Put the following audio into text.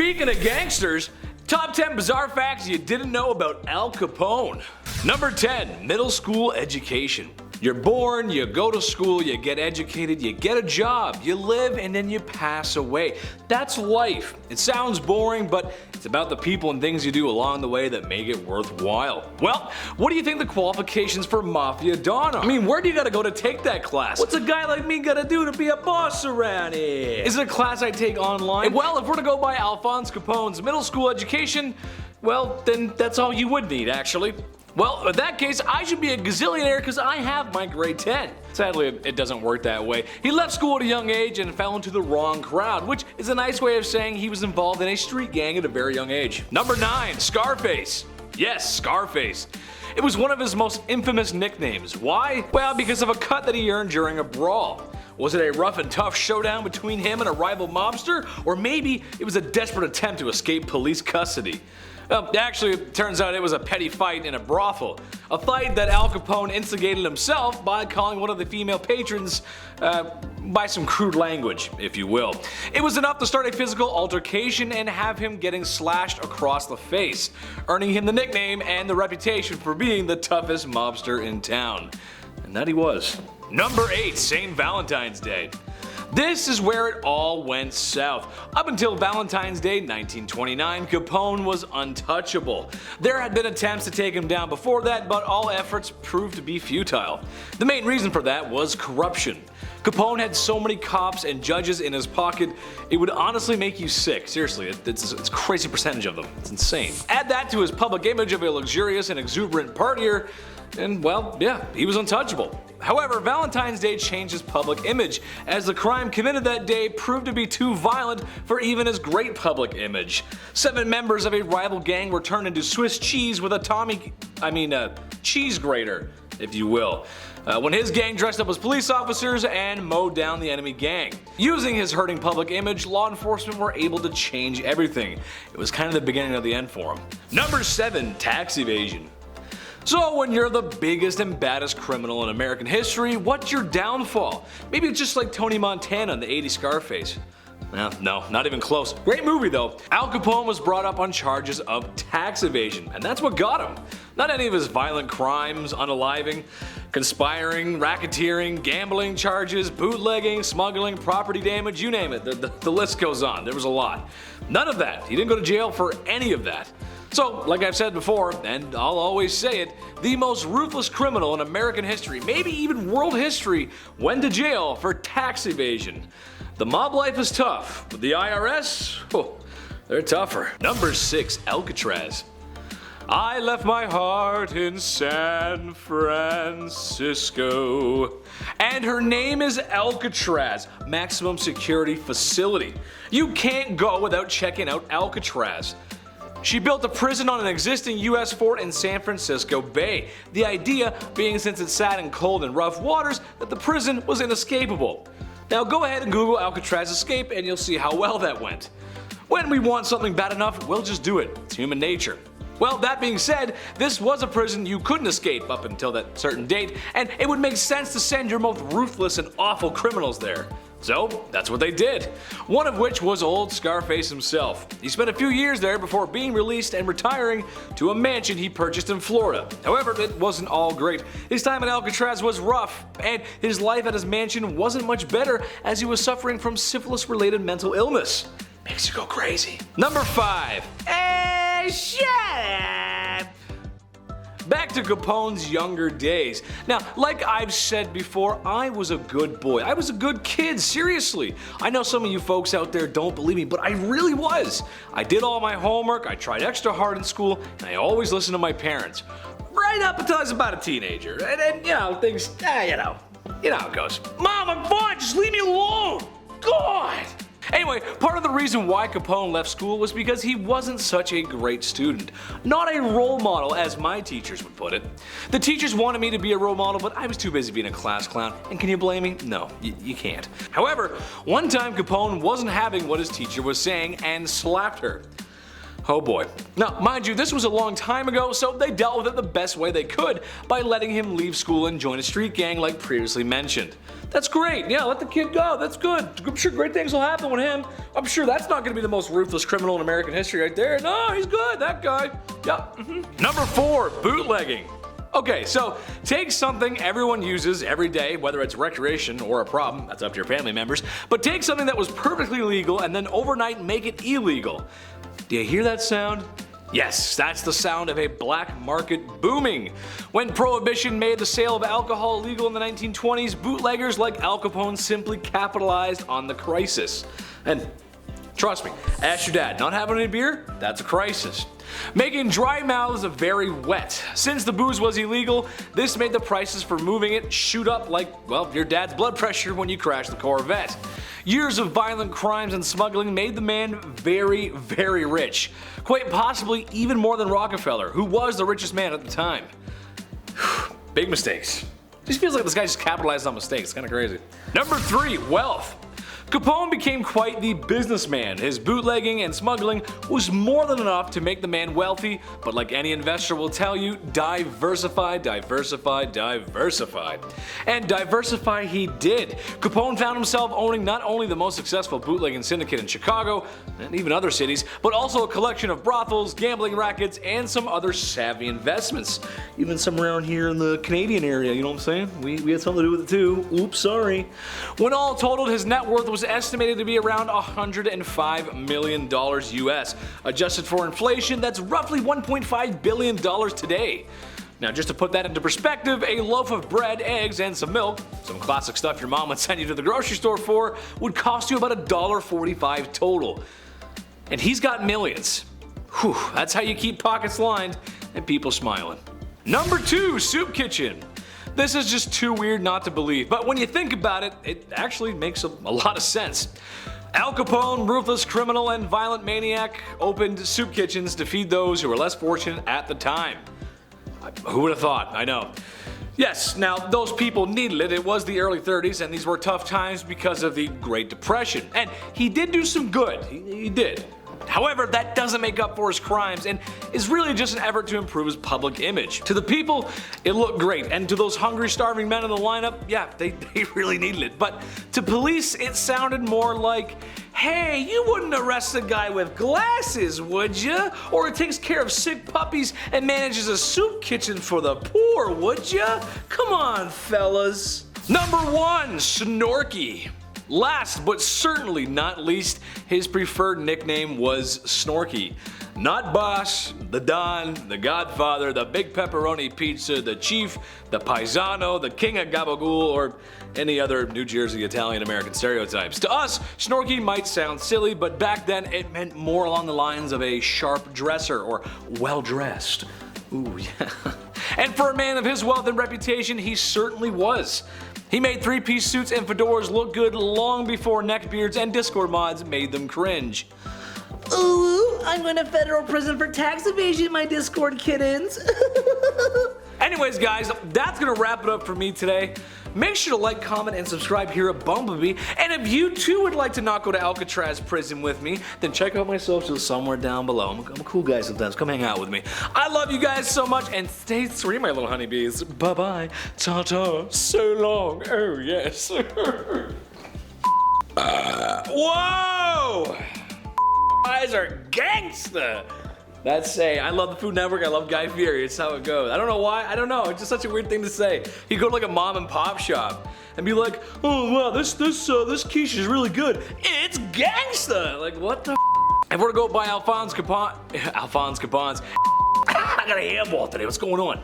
Speaking of gangsters, top 10 bizarre facts you didn't know about Al Capone. Number 10, middle school education. You're born, you go to school, you get educated, you get a job, you live, and then you pass away. That's life. It sounds boring, but it's about the people and things you do along the way that make it worthwhile. Well, what do you think the qualifications for Mafia Don are? I mean, where do you gotta go to take that class? What's a guy like me gotta do to be a boss around here? Is it a class I take online? Well, if we're to go by Alphonse Capone's middle school education, well, then that's all you would need, actually. Well, in that case, I should be a gazillionaire because I have my grade 10. Sadly, it doesn't work that way. He left school at a young age and fell into the wrong crowd, which is a nice way of saying he was involved in a street gang at a very young age. Number 9, Scarface. Yes, Scarface. It was one of his most infamous nicknames. Why? Well, because of a cut that he earned during a brawl. Was it a rough and tough showdown between him and a rival mobster? Or maybe it was a desperate attempt to escape police custody? Well, actually, it turns out it was a petty fight in a brothel. A fight that Al Capone instigated himself by calling one of the female patrons by some crude language, if you will. It was enough to start a physical altercation and have him getting slashed across the face, earning him the nickname and the reputation for being the toughest mobster in town. And that he was. Number 8, St. Valentine's Day. This is where it all went south. Up until Valentine's Day 1929, Capone was untouchable. There had been attempts to take him down before that, but all efforts proved to be futile. The main reason for that was corruption. Capone had so many cops and judges in his pocket, it would honestly make you sick. Seriously, it's a crazy percentage of them. It's insane. Add that to his public image of a luxurious and exuberant partier, and well, yeah, he was untouchable. However, Valentine's Day changed his public image, as the crime committed that day proved to be too violent for even his great public image. 7 members of a rival gang were turned into Swiss cheese with a cheese grater, if you will, when his gang dressed up as police officers and mowed down the enemy gang. Using his hurting public image, law enforcement were able to change everything. It was kind of the beginning of the end for him. Number 7, tax evasion. So when you're the biggest and baddest criminal in American history, what's your downfall? Maybe it's just like Tony Montana in the 80s Scarface. Well, no, not even close. Great movie though. Al Capone was brought up on charges of tax evasion, and that's what got him. Not any of his violent crimes, unaliving, conspiring, racketeering, gambling charges, bootlegging, smuggling, property damage, you name it. The list goes on. There was a lot. None of that. He didn't go to jail for any of that. So, like I've said before, and I'll always say it, the most ruthless criminal in American history, maybe even world history, went to jail for tax evasion. The mob life is tough, but the IRS, they're tougher. Number 6, Alcatraz. I left my heart in San Francisco. And her name is Alcatraz, maximum security facility. You can't go without checking out Alcatraz. She built a prison on an existing US fort in San Francisco Bay. The idea being, since it sat in cold and rough waters, that the prison was inescapable. Now go ahead and Google Alcatraz escape and you'll see how well that went. When we want something bad enough, we'll just do it. It's human nature. Well, that being said, this was a prison you couldn't escape up until that certain date, and it would make sense to send your most ruthless and awful criminals there. So, that's what they did. One of which was old Scarface himself. He spent a few years there before being released and retiring to a mansion he purchased in Florida. However, it wasn't all great. His time at Alcatraz was rough, and his life at his mansion wasn't much better as he was suffering from syphilis-related mental illness. Makes you go crazy. Number 5. Hey, shut up! Back to Capone's younger days. Now, like I've said before, I was a good boy. I was a good kid, seriously. I know some of you folks out there don't believe me, but I really was. I did all my homework, I tried extra hard in school, and I always listened to my parents. Right up until I was about a teenager. And then, things, you know how it goes. Mom, I'm fine, just leave me alone! God! Anyway, part of the reason why Capone left school was because he wasn't such a great student. Not a role model, as my teachers would put it. The teachers wanted me to be a role model, but I was too busy being a class clown. And can you blame me? No, you can't. However, one time Capone wasn't having what his teacher was saying and slapped her. Oh boy. Now, mind you, this was a long time ago, so they dealt with it the best way they could by letting him leave school and join a street gang like previously mentioned. That's great, yeah, let the kid go, that's good. I'm sure great things will happen with him. I'm sure that's not gonna be the most ruthless criminal in American history right there. No, he's good, that guy. Yeah. Number 4, bootlegging. Okay, so take something everyone uses every day, whether it's recreation or a problem, that's up to your family members, but take something that was perfectly legal and then overnight make it illegal. Do you hear that sound? Yes, that's the sound of a black market booming. When Prohibition made the sale of alcohol illegal in the 1920s, bootleggers like Al Capone simply capitalized on the crisis. And trust me, ask your dad, not having any beer? That's a crisis. Making dry mouths very wet. Since the booze was illegal, this made the prices for moving it shoot up like, well, your dad's blood pressure when you crash the Corvette. Years of violent crimes and smuggling made the man very, very rich. Quite possibly even more than Rockefeller, who was the richest man at the time. Big mistakes. Just feels like this guy just capitalized on mistakes. It's kind of crazy. Number 3, wealth. Capone became quite the businessman. His bootlegging and smuggling was more than enough to make the man wealthy, but like any investor will tell you, diversify, diversify, diversify. And diversify he did. Capone found himself owning not only the most successful bootlegging syndicate in Chicago, and even other cities, but also a collection of brothels, gambling rackets, and some other savvy investments. Even some around here in the Canadian area, you know what I'm saying? We had something to do with it too. Oops, sorry. When all totaled, his net worth was estimated to be around $105 million US. Adjusted for inflation, that's roughly $1.5 billion today. Now just to put that into perspective, a loaf of bread, eggs, and some milk, some classic stuff your mom would send you to the grocery store for, would cost you about $1.45 total. And he's got millions. Whew, that's how you keep pockets lined and people smiling. Number 2, soup kitchen. This is just too weird not to believe, but when you think about it, it actually makes a lot of sense. Al Capone, ruthless criminal and violent maniac, opened soup kitchens to feed those who were less fortunate at the time. Who would have thought? I know. Yes, now those people needed it. It was the early 30s and these were tough times because of the Great Depression. And he did do some good. He did. However, that doesn't make up for his crimes and is really just an effort to improve his public image. To the people, it looked great, and to those hungry, starving men in the lineup, yeah, they really needed it. But to police, it sounded more like, hey, you wouldn't arrest a guy with glasses, would ya? Or it takes care of sick puppies and manages a soup kitchen for the poor, would ya? Come on, fellas. Number 1, Snorky. Last but certainly not least, his preferred nickname was Snorky. Not Boss, the Don, the Godfather, the Big Pepperoni Pizza, the Chief, the Paisano, the King of Gabagool, or any other New Jersey Italian American stereotypes. To us, Snorky might sound silly, but back then it meant more along the lines of a sharp dresser or well-dressed. Ooh, yeah. And for a man of his wealth and reputation, he certainly was. He made 3-piece suits and fedoras look good long before neckbeards and Discord mods made them cringe. Ooh, I'm going to federal prison for tax evasion, my Discord kittens. Anyways guys, that's going to wrap it up for me today. Make sure to like, comment, and subscribe here at Bumblebee. And if you too would like to not go to Alcatraz prison with me, then check out my socials somewhere down below. I'm a cool guy sometimes. Come hang out with me. I love you guys so much, and stay free, my little honeybees. Bye-bye. Ta-ta. So long. Oh, yes. Whoa! Guys are gangsta. That's I love the Food Network, I love Guy Fieri, it's how it goes. I don't know why, I don't know, it's just such a weird thing to say. You go to like a mom and pop shop and be like, oh wow, this quiche is really good. It's gangsta! Like what the If we're to go buy Alphonse Capone's, I got a hairball today, what's going on?